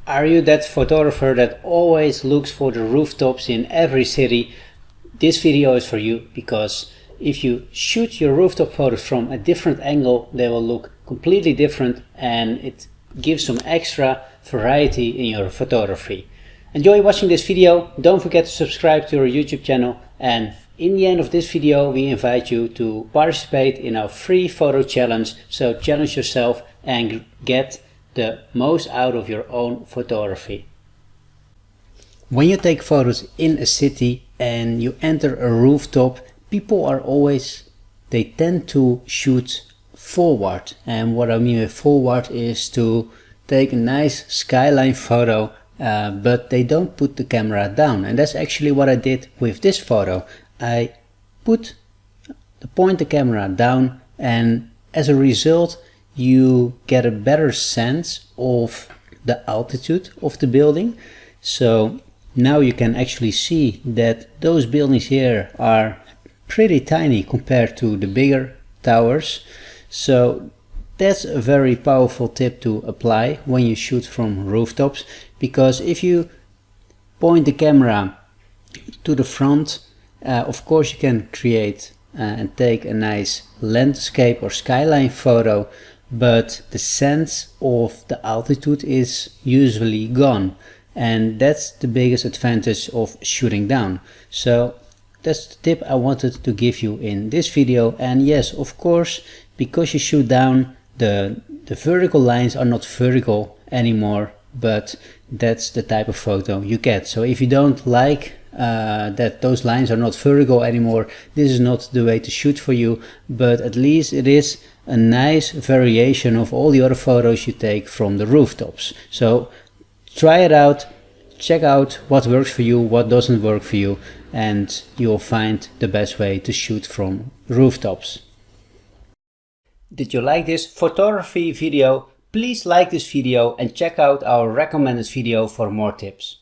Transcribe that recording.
Are you that photographer that always looks for the rooftops in every city? This video is for you, because if you shoot your rooftop photos from a different angle, they will look completely different, and it gives some extra variety in your photography. Enjoy watching this video. Don't forget to subscribe to our YouTube channel, and in the end of this video we invite you to participate in our free photo challenge. So challenge yourself and get the most out of your own photography. When you take photos in a city and you enter a rooftop, people they tend to shoot forward. And what I mean with forward is to take a nice skyline photo, but they don't put the camera down. And that's actually what I did with this photo. I point the camera down, and as a result you get a better sense of the altitude of the building. So now you can actually see that those buildings here are pretty tiny compared to the bigger towers. So that's a very powerful tip to apply when you shoot from rooftops, because if you point the camera to the front, of course you can create and take a nice landscape or skyline photo, but the sense of the altitude is usually gone, and that's the biggest advantage of shooting down. So that's the tip I wanted to give you in this video. And yes, of course, because you shoot down, the vertical lines are not vertical anymore, but that's the type of photo you get. So if you don't like that those lines are not vertical anymore, this is not the way to shoot for you, but at least it is a nice variation of all the other photos you take from the rooftops. So try it out, check out what works for you, what doesn't work for you, and you'll find the best way to shoot from rooftops. Did you like this photography video? Please like this video and check out our recommended video for more tips.